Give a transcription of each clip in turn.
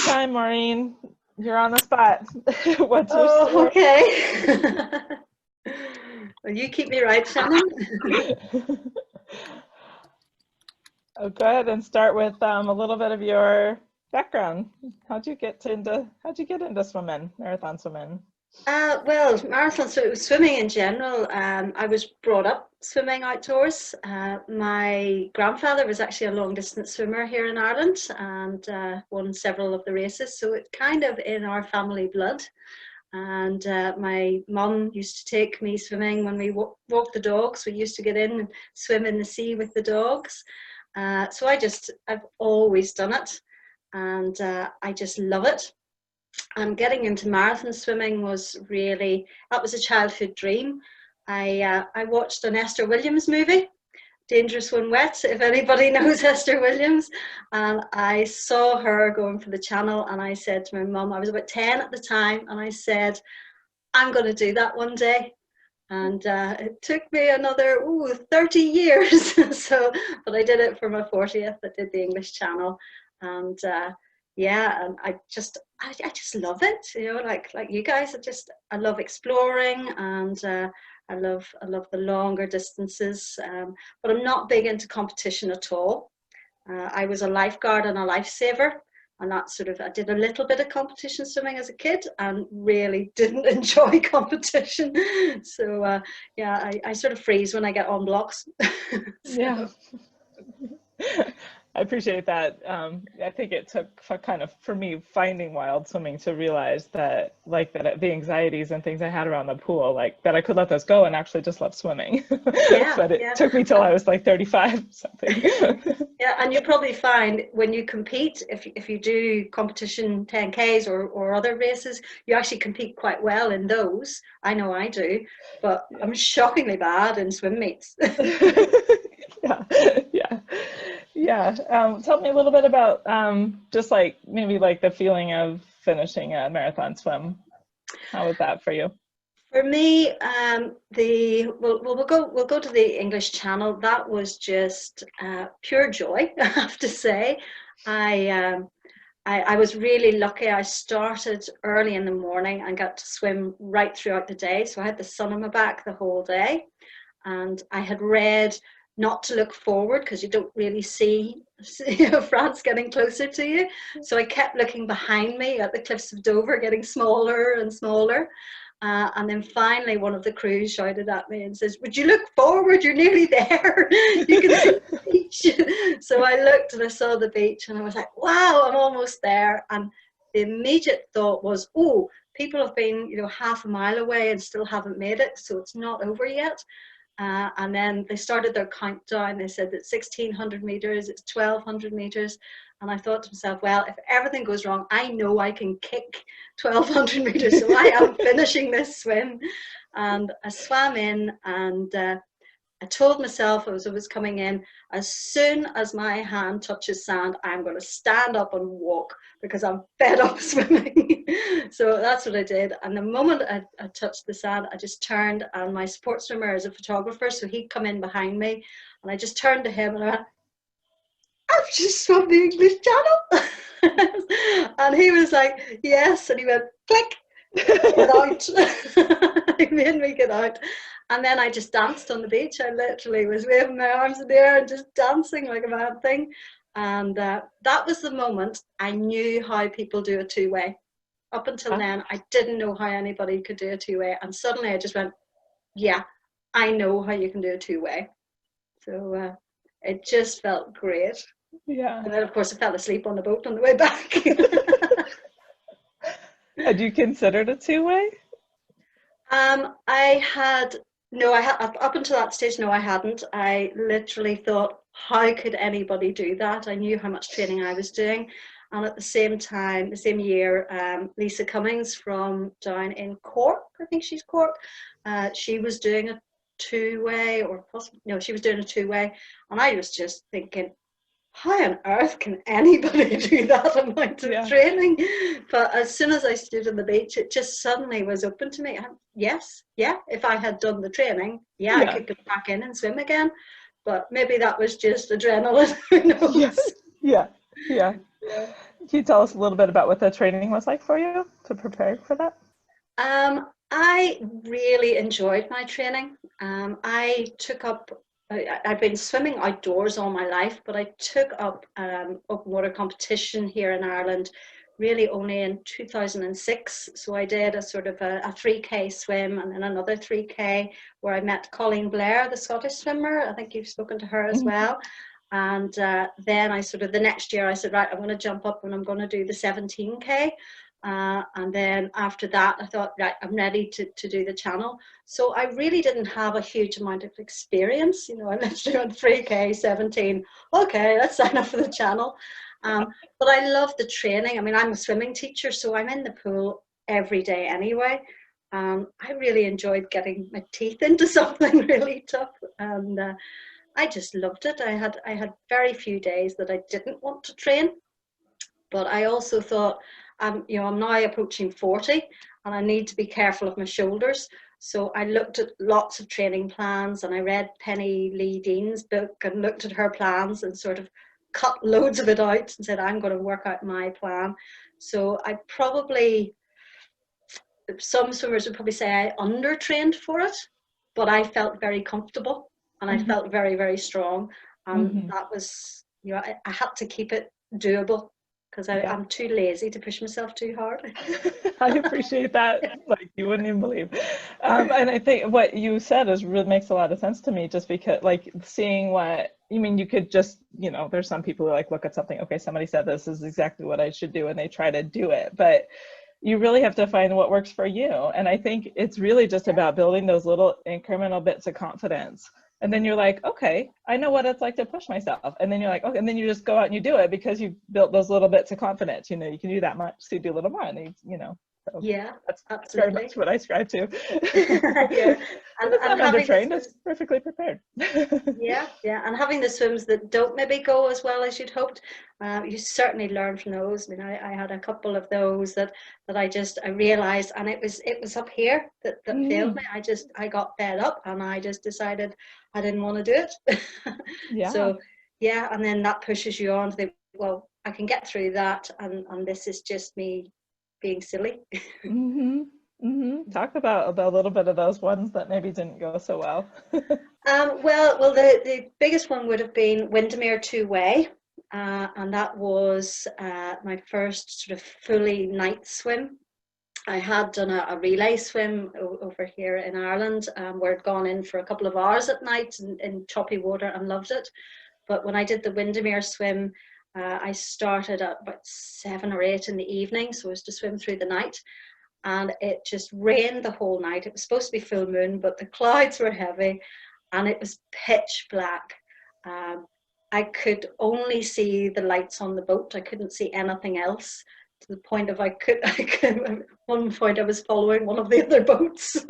time, Maureen. You're on the spot. What's your Oh, story? okay. Well, you keep me right, Shannon. Oh, go ahead and start with a little bit of your background. How'd you get into swimming, marathon swimming? Well, marathon swimming in general. I was brought up swimming outdoors. My grandfather was actually a long distance swimmer here in Ireland and won several of the races. So it's kind of in our family blood. And my mum used to take me swimming when we walked the dogs. We used to get in and swim in the sea with the dogs. So I've always done it, and I just love it. And getting into marathon swimming that was a childhood dream. I watched an Esther Williams movie, Dangerous When Wet, if anybody knows Esther Williams. And I saw her going for the channel, and I said to my mum, I was about 10 at the time, and I said, I'm going to do that one day. And it took me another 30 years. But I did it for my 40th. I did the English Channel, and and I just love it. Like you guys. I love exploring, and I love the longer distances. But I'm not big into competition at all. I was a lifeguard and a lifesaver, and I did a little bit of competition swimming as a kid and really didn't enjoy competition. So I sort of freeze when I get on blocks. Yeah. I appreciate that. I think it took for me finding wild swimming to realize that the anxieties and things I had around the pool, like that I could let those go and actually just love swimming. But it took me till I was like 35 something. Yeah, and you probably find when you compete, if you do competition 10Ks or other races, you actually compete quite well in those. I know I do, but I'm shockingly bad in swim meets. Yeah, yeah. Yeah, tell me a little bit about just like maybe like the feeling of finishing a marathon swim. How was that for you? For me, we'll go to the English Channel. That was just pure joy, I have to say. I was really lucky. I started early in the morning and got to swim right throughout the day. So I had the sun on my back the whole day, and I had read not to look forward because you don't really see France getting closer to you. So I kept looking behind me at the cliffs of Dover getting smaller and smaller. And then finally one of the crews shouted at me and says, would you look forward? You're nearly there. You can see the beach. So I looked and I saw the beach and I was like, wow, I'm almost there. And the immediate thought was, oh, people have been half a mile away and still haven't made it. So it's not over yet. And then they started their countdown. They said that 1,600 meters, it's 1,200 meters. And I thought to myself, well, if everything goes wrong, I know I can kick 1,200 meters. So I am finishing this swim. And I swam in, and I told myself as I was coming in, as soon as my hand touches sand, I'm going to stand up and walk because I'm fed up swimming. So that's what I did. And the moment I touched the sand, I just turned, and my support swimmer is a photographer, so he'd come in behind me, and I just turned to him and I went, I've just swum the English Channel. And he was like, yes. And he went, click, get out. He made me get out. And then I just danced on the beach. I literally was waving my arms in the air and just dancing like a mad thing. And that was the moment I knew how people do a two-way. Up until then, I didn't know how anybody could do a two-way. And suddenly I just went, yeah, I know how you can do a two-way. So it just felt great. Yeah. And then, of course, I fell asleep on the boat on the way back. Had you considered a two-way? Up until that stage, no, I hadn't. I literally thought, how could anybody do that? I knew how much training I was doing. And at the same time, the same year, Lisa Cummings from down in Cork, I think she's Cork, she was doing a two-way, or possibly, no, she was doing a two-way. And I was just thinking, how on earth can anybody do that amount of training? But as soon as I stood on the beach, it just suddenly was open to me. If I had done the training, I could get back in and swim again. But maybe that was just adrenaline. Who knows? Yeah. Can you tell us a little bit about what the training was like for you to prepare for that? I really enjoyed my training. I've been swimming outdoors all my life, but I took up open water competition here in Ireland really only in 2006. So I did a sort of a 3K swim and then another 3K where I met Colleen Blair, the Scottish swimmer. I think you've spoken to her as well. And then the next year I said, right, I'm going to jump up and I'm going to do the 17K. And then after that, I thought, right, I'm ready to do the channel. So I really didn't have a huge amount of experience. You know, I literally went 3K, 17. Okay, let's sign up for the channel. But I love the training. I mean, I'm a swimming teacher, so I'm in the pool every day anyway. I really enjoyed getting my teeth into something really tough. And I just loved it. I had very few days that I didn't want to train. But I also thought, I'm now approaching 40 and I need to be careful of my shoulders. So I looked at lots of training plans and I read Penny Lee Dean's book and looked at her plans and sort of cut loads of it out and said, I'm going to work out my plan. So some swimmers would probably say I under-trained for it, but I felt very comfortable and I felt very, very strong. And that was, I had to keep it doable, because I'm too lazy to push myself too hard. I appreciate that. Like, you wouldn't even believe. And I think what you said really makes a lot of sense to me, just because, like, seeing what, you mean, you could just, there's some people who like look at something, okay, somebody said this is exactly what I should do, and they try to do it. But you really have to find what works for you. And I think it's really just about building those little incremental bits of confidence. And then you're like, okay, I know what it's like to push myself. And then you're like, okay, and then you just go out and you do it because you built those little bits of confidence. You can do that much, so you do a little more, and so yeah, that's absolutely very much what I strive to. Yeah. And it's not undertrained, it's perfectly prepared. yeah, and having the swims that don't maybe go as well as you'd hoped, you certainly learn from those. I mean, I had a couple of those that I realized, and it was up here that failed me. I got fed up and I just decided I didn't want to do it. Yeah. So yeah, and then that pushes you on to think, well, I can get through that, and this is just me being silly. Talk about a little bit of those ones that maybe didn't go so well. Well, the biggest one would have been Windermere two-way, and that was my first sort of fully night swim. I had done a relay swim over here in Ireland, where I'd gone in for a couple of hours at night in choppy water and loved it. But when I did the Windermere swim, I started at about 7 or 8 in the evening, so I was to swim through the night. And it just rained the whole night. It was supposed to be full moon, but the clouds were heavy and it was pitch black. I could only see the lights on the boat. I couldn't see anything else, to the point of at one point I was following one of the other boats.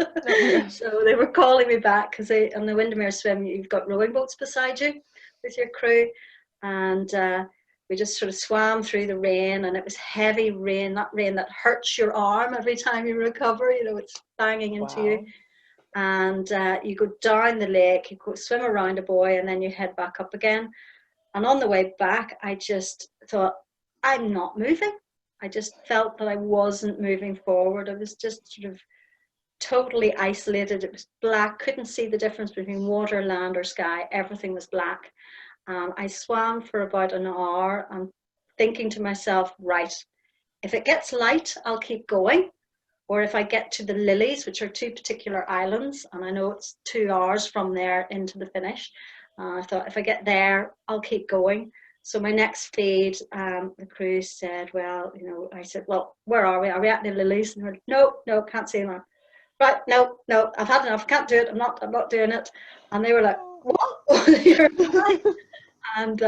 So they were calling me back, because on the Windermere swim, you've got rowing boats beside you with your crew. And we just sort of swam through the rain, and it was heavy rain that hurts your arm every time you recover. It's banging into you. And you go down the lake, you go swim around a buoy, and then you head back up again. And on the way back, I just thought, I'm not moving. I just felt that I wasn't moving forward. I was just sort of totally isolated. It was black, couldn't see the difference between water, land, or sky. Everything was black. I swam for about an hour and thinking to myself, right, if it gets light, I'll keep going. Or if I get to the Lilies, which are 2 particular islands, and I know it's 2 hours from there into the finish, I thought, if I get there, I'll keep going. So my next feed, the crew said, well, I said, well, where are we? Are we at the Lilies? And they were, no, can't see them. Right, no, I've had enough, can't do it, I'm not doing it. And they were like, what? You're fine. And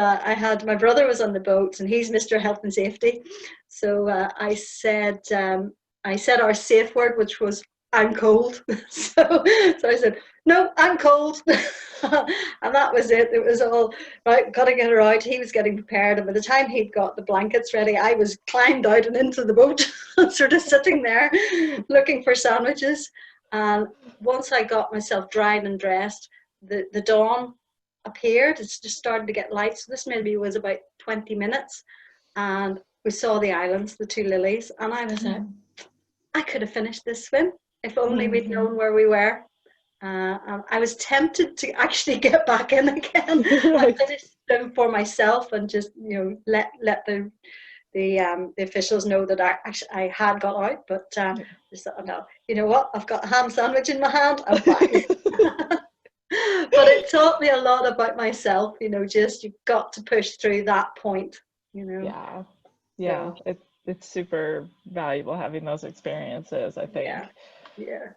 my brother was on the boat, and he's Mr. Health and Safety. So I said our safe word, which was, I'm cold. So I said, no, I'm cold. And that was it. It was all right, got to get her out. He was getting prepared, and by the time he'd got the blankets ready, I was climbed out and into the boat, sort of sitting there looking for sandwiches. And once I got myself dried and dressed, the dawn appeared. It's just started to get light. So this maybe was about 20 minutes. And we saw the islands, the two lilies, and I was like, I could have finished this swim if only we'd known where we were. I was tempted to actually get back in again and finish them for myself, and just let the officials know that I had got out. But just thought, no, you know what? I've got a ham sandwich in my hand. I'm fine. But it taught me a lot about myself. Just you've got to push through that point. Yeah. So, it's super valuable having those experiences, I think. Yeah.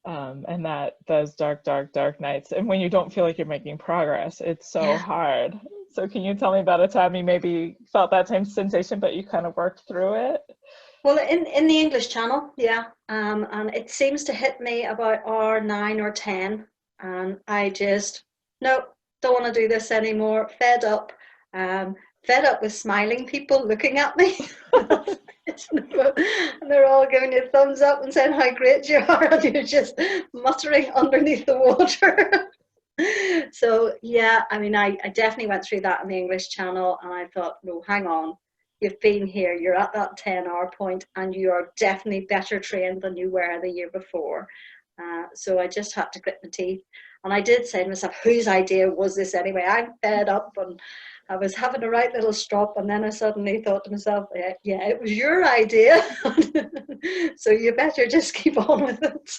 And that those dark nights, and when you don't feel like you're making progress, it's so hard. So can you tell me about a time you maybe felt that same sensation, but you kind of worked through it? Well, in the English Channel, and it seems to hit me about hour 9 or 10, and I just, no, don't want to do this anymore. Fed up with smiling people looking at me. And they're all giving you thumbs up and saying how great you are, and you're just muttering underneath the water. So I definitely went through that in the English Channel, and I thought, no, hang on, you've been here, you're at that 10-hour point, and you are definitely better trained than you were the year before. So I just had to grit my teeth, and I did say to myself, whose idea was this anyway? I'm fed up, and I was having a right little strop, and then I suddenly thought to myself, yeah, it was your idea. So you better just keep on with it.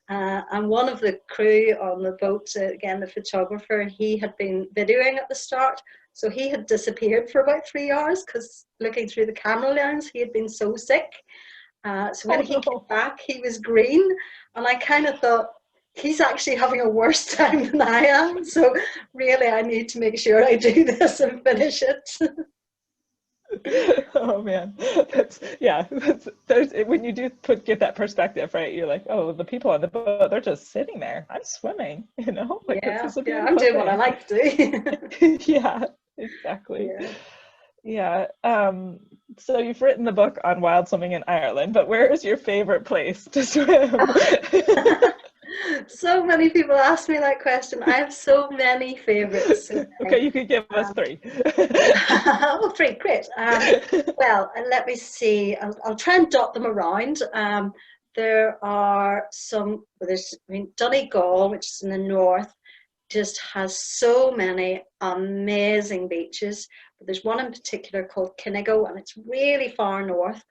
And one of the crew on the boat, again, the photographer, he had been videoing at the start. So he had disappeared for about 3 hours, because looking through the camera lens, he had been so sick. So when he came back, he was green. And I kind of thought, he's actually having a worse time than I am. So really, I need to make sure I do this and finish it. Oh man, when you do get that perspective, right? You're like, oh, the people on the boat, they're just sitting there. I'm swimming, like, I'm doing what I like to do. Yeah, exactly. Yeah. So you've written the book on wild swimming in Ireland, but where is your favorite place to swim? So many people ask me that question. I have so many favorites. Okay, you could give us 3. 3, great. Well, let me see. I'll try and dot them around. There are some. Donegal, which is in the north, just has so many amazing beaches. But there's one in particular called Kinnigo, and it's really far north.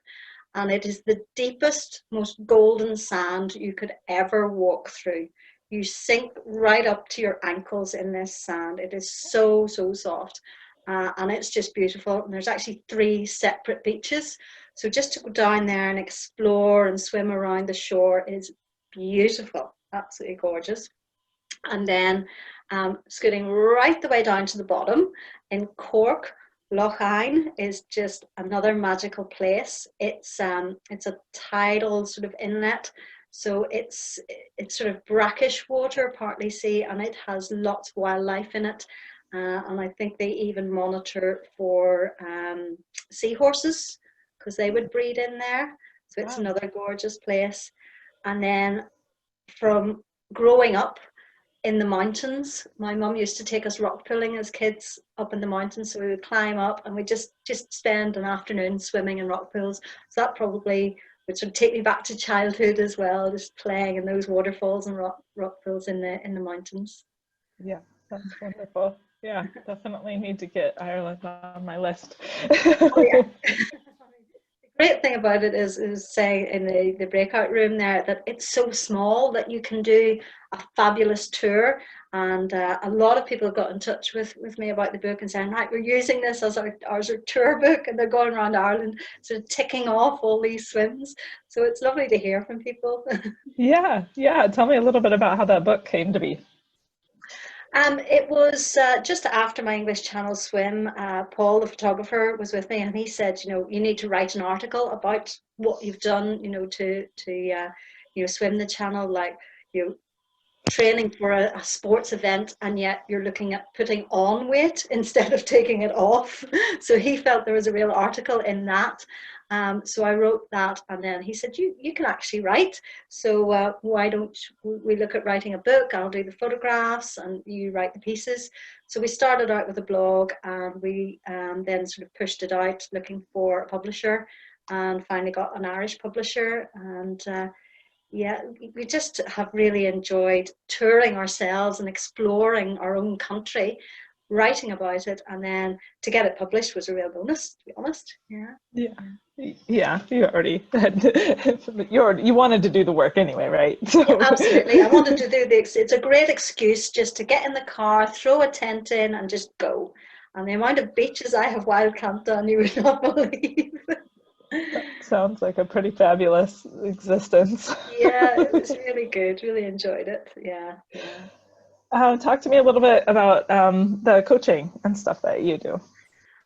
And it is the deepest, most golden sand you could ever walk through. You sink right up to your ankles in this sand. It is so, so soft. And it's just beautiful. And there's actually 3 separate beaches. So just to go down there and explore and swim around the shore is beautiful, absolutely gorgeous. And then scooting right the way down to the bottom in Cork, Lough is just another magical place. It's a tidal sort of inlet, so it's sort of brackish water, partly sea, and it has lots of wildlife in it. And I think they even monitor for seahorses, because they would breed in there. So it's another gorgeous place. And then from growing up in the mountains, my mum used to take us rock pooling as kids up in the mountains, so we would climb up and we just spend an afternoon swimming in rock pools. So that probably would sort of take me back to childhood as well, just playing in those waterfalls and rock pools in the mountains. Yeah, that's wonderful. Yeah, definitely need to get Ireland on my list. Oh, yeah. The great thing about it is saying in the breakout room there that it's so small that you can do a fabulous tour. And a lot of people have got in touch with me about the book and saying, right, we're using this as our tour book, and they're going around Ireland sort of ticking off all these swims. So it's lovely to hear from people. Yeah. Tell me a little bit about how that book came to be. It was just after my English Channel swim. Paul, the photographer, was with me, and he said, you need to write an article about what you've done, to swim the Channel, like, training for a sports event, and yet you're looking at putting on weight instead of taking it off. So he felt there was a real article in that. So I wrote that, and then he said, you can actually write. So why don't we look at writing a book? I'll do the photographs and you write the pieces. So we started out with a blog, and we then sort of pushed it out looking for a publisher, and finally got an Irish publisher. And yeah, we just have really enjoyed touring ourselves and exploring our own country, writing about it, and then to get it published was a real bonus, to be honest. Yeah. Yeah, you already had, you wanted to do the work anyway, right? So. Yeah, absolutely. I wanted to do this. It's a great excuse just to get in the car, throw a tent in, and just go. And the amount of beaches I have wild camped on, you would not believe. That sounds like a pretty fabulous existence. Yeah, it was really good. Really enjoyed it. Yeah. Talk to me a little bit about the coaching and stuff that you do.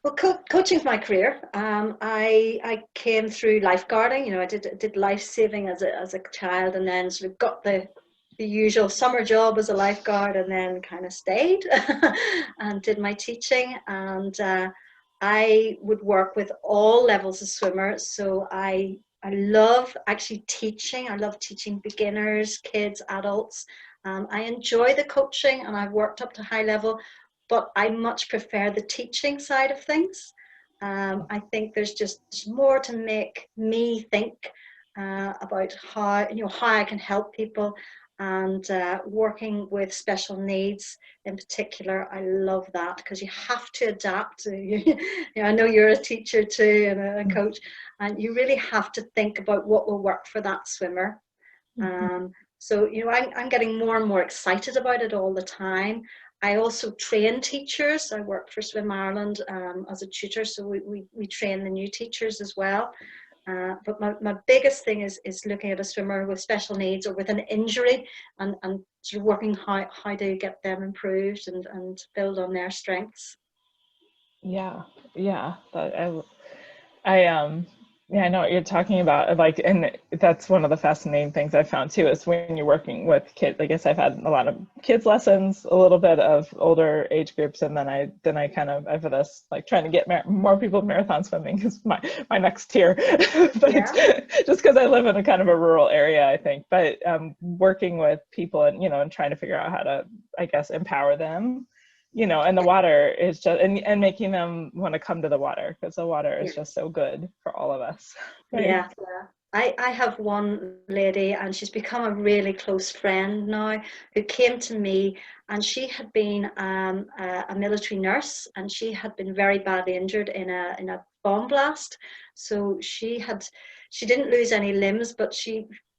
Well, coaching's my career. I came through lifeguarding. You know, I did life saving as a child, and then sort of got the usual summer job as a lifeguard, and then kind of stayed and did my teaching. And I would work with all levels of swimmers. So I love actually teaching. I love teaching beginners, kids, adults. I enjoy the coaching, and I've worked up to high level, but I much prefer the teaching side of things. I think there's more to make me think about how I can help people, and working with special needs in particular. I love that because you have to adapt. I know you're a teacher too and a coach, and you really have to think about what will work for that swimmer. So I'm getting more and more excited about it all the time. I also train teachers. I work for Swim Ireland as a tutor, so we train the new teachers as well. But my biggest thing is looking at a swimmer with special needs or with an injury, and sort of working how to get them improved and build on their strengths. Yeah. I know what you're talking about. Like, and that's one of the fascinating things I found too, is when you're working with kids. I guess I've had a lot of kids lessons, a little bit of older age groups, and then I for this, like, trying to get more people marathon swimming is my next tier. But just because I live in a kind of a rural area, I think. But working with people and trying to figure out how to, I guess, empower them. And the water is just, and making them want to come to the water, because the water is just so good for all of us. Right? Yeah. I have one lady, and she's become a really close friend now, who came to me, and she had been a military nurse, and she had been very badly injured in a bomb blast. So she didn't lose any limbs, but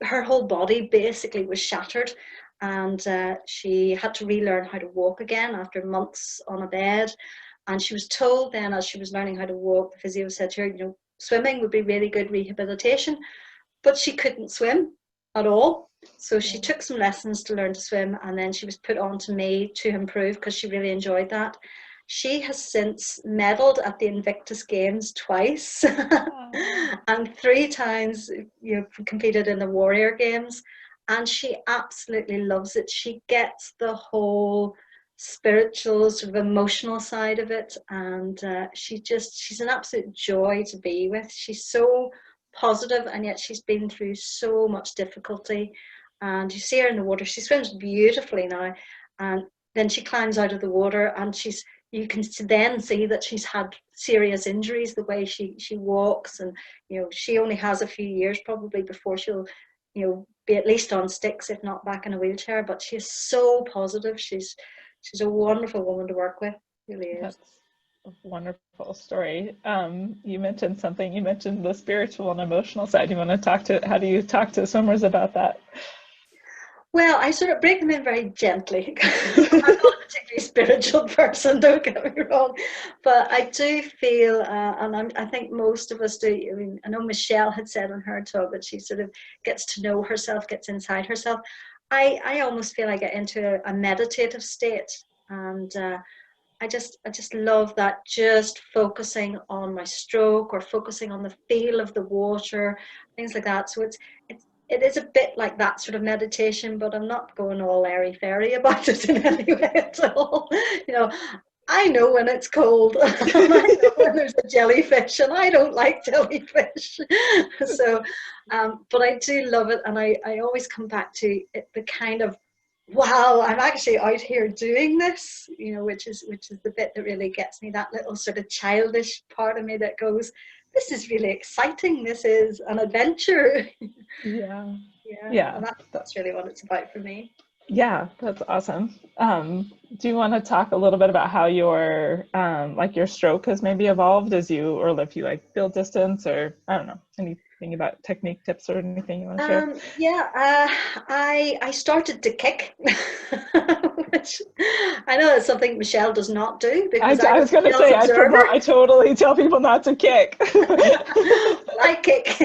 her whole body basically was shattered. And she had to relearn how to walk again after months on a bed. And she was told then, as she was learning how to walk, the physio said to her, swimming would be really good rehabilitation. But she couldn't swim at all. So she took some lessons to learn to swim, and then she was put on to me to improve, because she really enjoyed that. She has since medalled at the Invictus Games twice and 3 times competed in the Warrior Games. And she absolutely loves it. She gets the whole spiritual, sort of emotional side of it. And she's an absolute joy to be with. She's so positive, and yet she's been through so much difficulty. And you see her in the water. She swims beautifully now. And then she climbs out of the water, and you can then see that she's had serious injuries, the way she walks. And, she only has a few years probably before she'll, be at least on sticks, if not back in a wheelchair. But she's so positive. She's a wonderful woman to work with. Really is. That's a wonderful story. You mentioned something. You mentioned the spiritual and emotional side. You want to how do you talk to swimmers about that? Well, I sort of break them in very gently. I'm not a particularly spiritual person, don't get me wrong, but I do feel, and I think most of us do. I mean, I know Michelle had said on her talk that she sort of gets to know herself, gets inside herself. I almost feel I get into a meditative state, and I just love that, just focusing on my stroke, or focusing on the feel of the water, things like that. So it is a bit like that sort of meditation, but I'm not going all airy-fairy about it in any way at all. I know when it's cold. And I know when there's a jellyfish, and I don't like jellyfish. So, but I do love it, and I always come back to it, the kind of, wow, I'm actually out here doing this, which is the bit that really gets me, that little sort of childish part of me that goes, this is really exciting. This is an adventure. Yeah. Yeah, Yeah. and that's really what it's about for me. Yeah, that's awesome. Do you want to talk a little bit about how your like your stroke has maybe evolved as you, or if you like build distance, or I don't know, anything about technique tips or anything you want to share? Yeah, I started to kick, which I know that's something Michelle does not do, because I I was was gonna Michelle's say I observer. totally tell people not to kick. I kick.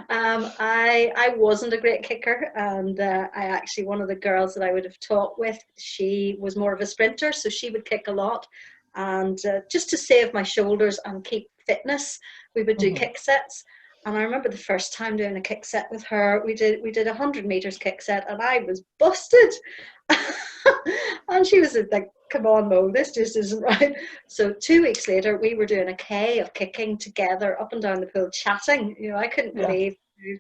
I wasn't a great kicker, and I actually, one of the girls that I would have taught with, she was more of a sprinter, so she would kick a lot, and just to save my shoulders and keep fitness, we would do Mhm. kick sets. And I remember the first time doing a kick set with her, we did 100 meters kick set, and I was busted. And she was like, come on, Mo, this just isn't right. So 2 weeks later, we were doing a K of kicking together up and down the pool, chatting. I couldn't Yeah. believe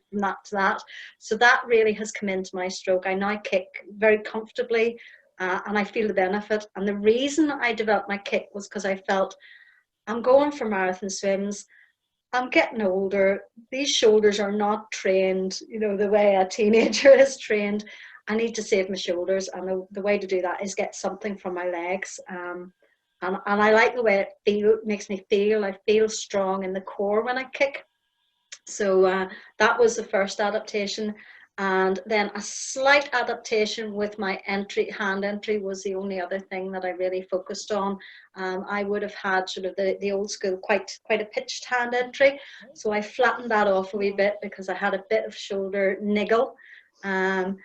from that to that. So that really has come into my stroke. I now kick very comfortably, and I feel the benefit. And the reason I developed my kick was because I felt, I'm going for marathon swims. I'm getting older. These shoulders are not trained, the way a teenager is trained. I need to save my shoulders, and the way to do that is get something from my legs. And I like the way it makes me feel. I feel strong in the core when I kick. So that was the first adaptation. And then a slight adaptation with my hand entry was the only other thing that I really focused on. I would have had sort of the old school, quite a pitched hand entry. So I flattened that off a wee bit because I had a bit of shoulder niggle. Um,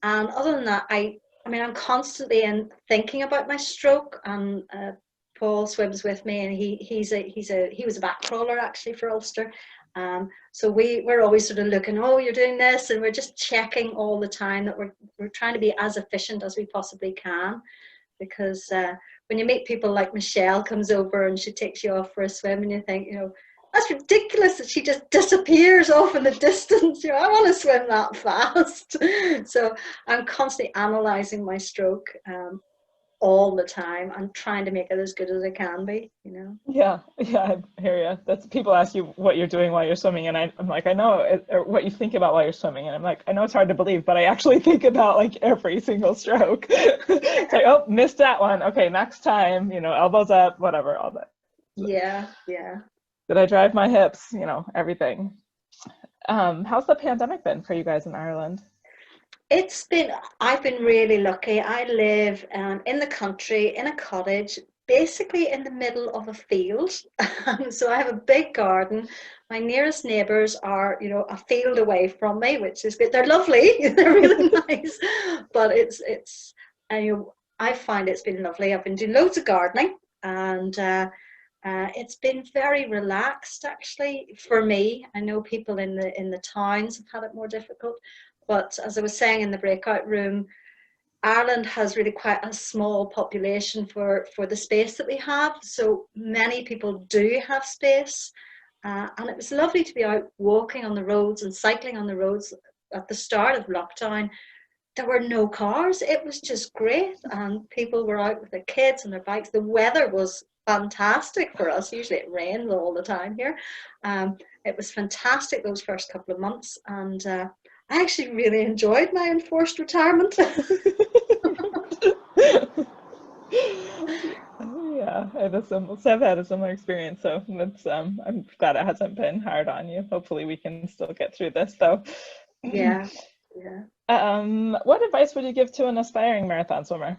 and other than that, I mean, I'm constantly thinking about my stroke. And Paul swims with me, and he was a back crawler actually for Ulster. So we're always sort of looking, oh, you're doing this, and we're just checking all the time that we're trying to be as efficient as we possibly can, because when you meet people like Michelle comes over and she takes you off for a swim, and you think, that's ridiculous that she just disappears off in the distance. I want to swim that fast. So I'm constantly analysing my stroke all the time and trying to make it as good as it can be. Yeah, yeah, I hear you. That's people ask you what you're doing while you're swimming, and I'm like, I know or what you think about while you're swimming, and I'm like, I know it's hard to believe, but I actually think about like every single stroke. It's like, oh, missed that one. Okay, next time, elbows up, whatever, all that. Yeah, yeah. Did I drive my hips? Everything. How's the pandemic been for you guys in Ireland? I've been really lucky. I live in the country, in a cottage, basically in the middle of a field. So I have a big garden. My nearest neighbours are, a field away from me, which is good. They're lovely. They're really nice. But I find it's been lovely. I've been doing loads of gardening, and it's been very relaxed actually for me. I know people in the towns have had it more difficult, but as I was saying in the breakout room, Ireland has really quite a small population for the space that we have. So many people do have space, and it was lovely to be out walking on the roads and cycling on the roads at the start of lockdown. There were no cars. It was just great, and people were out with their kids and their bikes. The weather was fantastic for us. Usually it rains all the time here. It was fantastic those first couple of months, and I actually really enjoyed my enforced retirement. Yeah, I've had a similar experience, so that's I'm glad it hasn't been hard on you. Hopefully we can still get through this though. Yeah, yeah. What advice would you give to an aspiring marathon swimmer?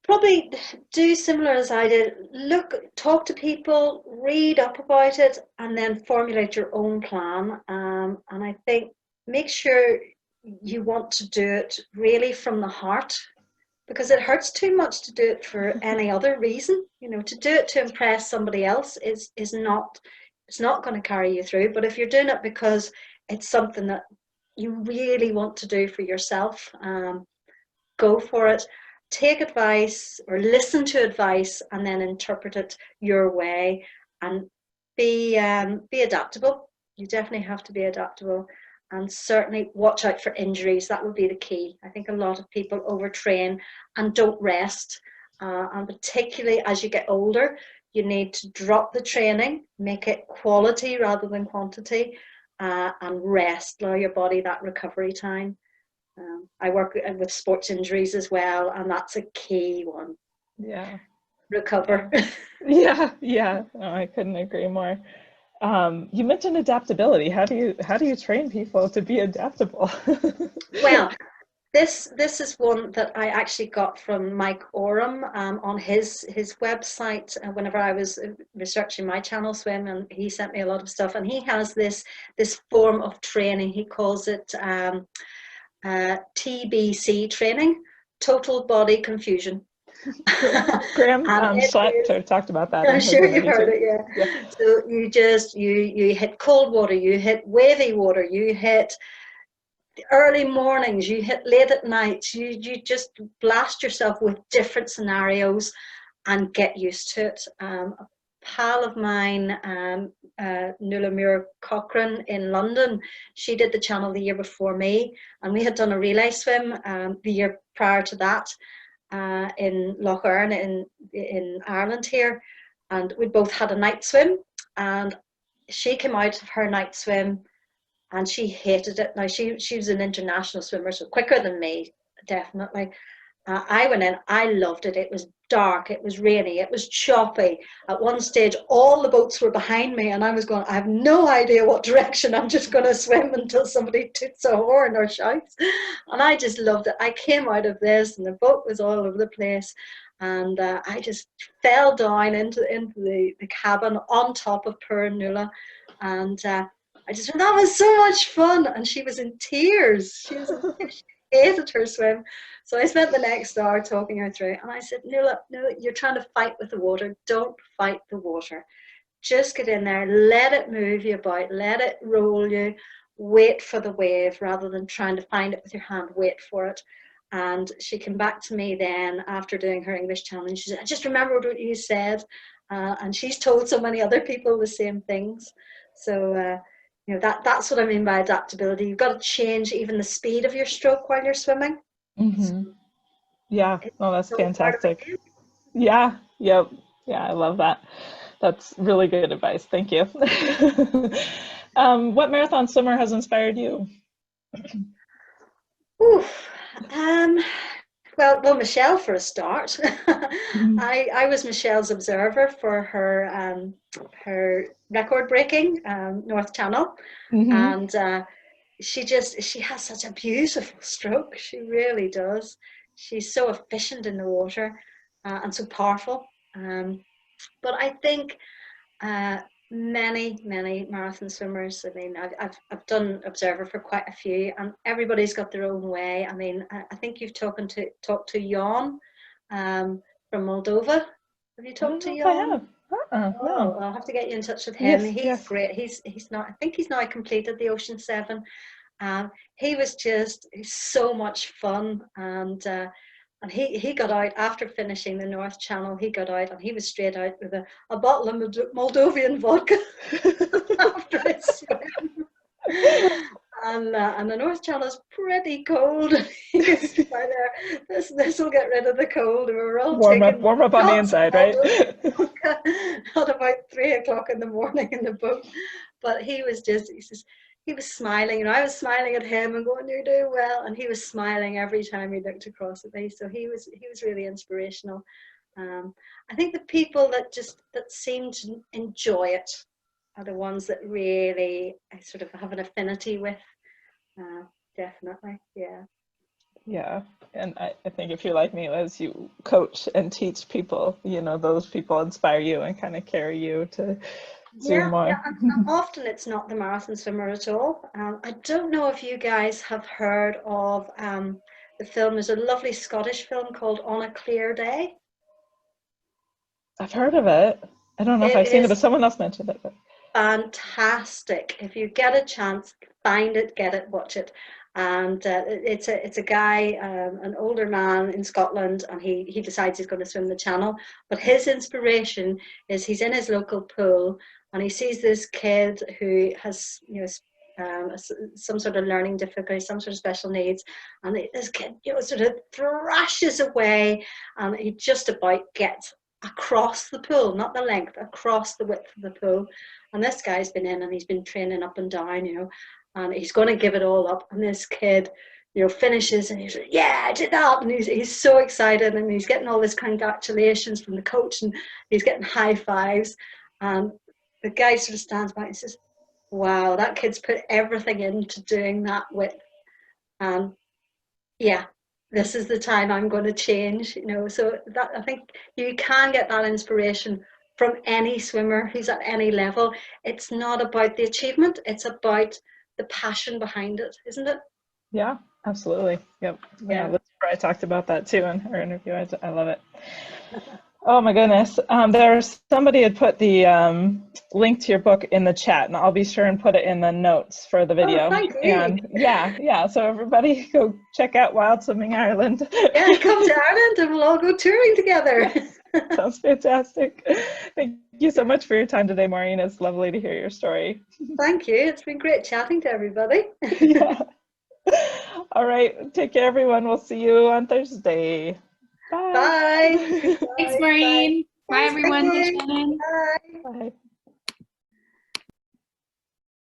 Probably do similar as I did. Talk to people, read up about it, and then formulate your own plan. And I think make sure you want to do it really from the heart, because it hurts too much to do it for any other reason. To do it to impress somebody else is not, it's not going to carry you through. But if you're doing it because it's something that you really want to do for yourself, go for it. take advice or listen to advice and then interpret it your way, and be adaptable. You definitely have to be adaptable, and certainly watch out for injuries. That would be the key. I think a lot of people overtrain and don't rest, and particularly as you get older, you need to drop the training, make it quality rather than quantity, and rest. Allow your body that recovery time. I work with sports injuries as well, and that's a key one. Yeah. Recover. Yeah. Oh, I couldn't agree more. You mentioned adaptability. How do you train people to be adaptable? Well, this is one that I actually got from Mike Oram on his website whenever I was researching my channel swim, and he sent me a lot of stuff. And he has this form of training. He calls it TBC training, total body confusion. Graham Schlatter talked about that. I'm sure you've heard it, yeah. So you hit cold water, you hit wavy water, you hit early mornings, you hit late at night, you just blast yourself with different scenarios and get used to it. A pal of mine, Nuala Cochrane in London, she did the channel the year before me, and we had done a relay swim the year prior to that in Lough in Ireland here, and we both had a night swim, and she came out of her night swim and she hated it. Now she was an international swimmer, so quicker than me, definitely. I went in, I loved it. It was dark, it was rainy, it was choppy. At one stage, all the boats were behind me, and I was going, I have no idea what direction. I'm just going to swim until somebody toots a horn or shouts. And I just loved it. I came out of this, and the boat was all over the place. And I just fell down into the cabin on top of poor Nuala. And I just went, that was so much fun. And she was in tears. She hated her swim. So I spent the next hour talking her through, and I said, Nuala, you're trying to fight with the water. Don't fight the water. Just get in there, let it move you about, let it roll you, wait for the wave rather than trying to find it with your hand, wait for it. And she came back to me then after doing her English challenge. She said, I just remembered what you said. And she's told so many other people the same things. So, that's what I mean by adaptability. You've got to change even the speed of your stroke while you're swimming. Mm-hmm. Yeah, well, that's fantastic. Yeah, yep. Yeah, I love that. That's really good advice. Thank you. What marathon swimmer has inspired you? Well, Michelle for a start. I was Michelle's observer for her record-breaking North Channel, and she has such a beautiful stroke. She really does. She's so efficient in the water and so powerful. But I think many marathon swimmers, I mean, I've done observer for quite a few, and everybody's got their own way. I mean, I think you've talked to Jan from Moldova. Have you talked to Jan? I have. No. I'll have to get you in touch with him. Yes. Great. He's not. I think he's now completed the Ocean 7. He's so much fun, and he got out after finishing the North Channel. He got out and he was straight out with a bottle of Moldovan vodka after his swim. And the North Channel is pretty cold. He gets by there. This will get rid of the cold. We were all warm up on the inside, right? At about 3 o'clock in the morning in the boat. But he was smiling, and I was smiling at him and going, "You're doing well," and he was smiling every time he looked across at me. So he was really inspirational. I think the people that seem to enjoy it are the ones that really I sort of have an affinity with. Definitely, yeah. Yeah, and I think if you're like me, as you coach and teach people, those people inspire you and kind of carry you to do more. Yeah, and often it's not the marathon swimmer at all. I don't know if you guys have heard of the film. There's a lovely Scottish film called On a Clear Day. I've heard of it. I don't know if I've seen it, but someone else mentioned it. Fantastic. If you get a chance, find it, get it, watch it. And it's a guy, an older man in Scotland, and he decides he's going to swim the channel. But his inspiration is he's in his local pool, and he sees this kid who has, some sort of learning difficulty, some sort of special needs, and this kid, sort of thrashes away, and he just about gets across the pool, not the length, across the width of the pool. And this guy's been in and he's been training up and down, and he's going to give it all up. And this kid, finishes and he's like, yeah, I did that. And he's so excited, and he's getting all this congratulations from the coach, and he's getting high fives. And the guy sort of stands back and says, wow, that kid's put everything into doing that width. And yeah, this is the time I'm going to change, So that, I think you can get that inspiration from any swimmer who's at any level. It's not about the achievement, it's about the passion behind it, isn't it? Yeah, absolutely. Yep. Yeah, I talked about that too in her interview. I love it. Oh my goodness. There's somebody had put the link to your book in the chat, and I'll be sure and put it in the notes for the video. Oh, thank you. And yeah. So everybody go check out Wild Swimming Ireland. Yeah, come to Ireland and we'll all go touring together. Sounds fantastic. Thank you so much for your time today, Maureen. It's lovely to hear your story. Thank you. It's been great chatting to everybody. Yeah. All right. Take care, everyone. We'll see you on Thursday. Bye. Bye. Thanks, Maureen. Bye, everyone. Bye. Bye.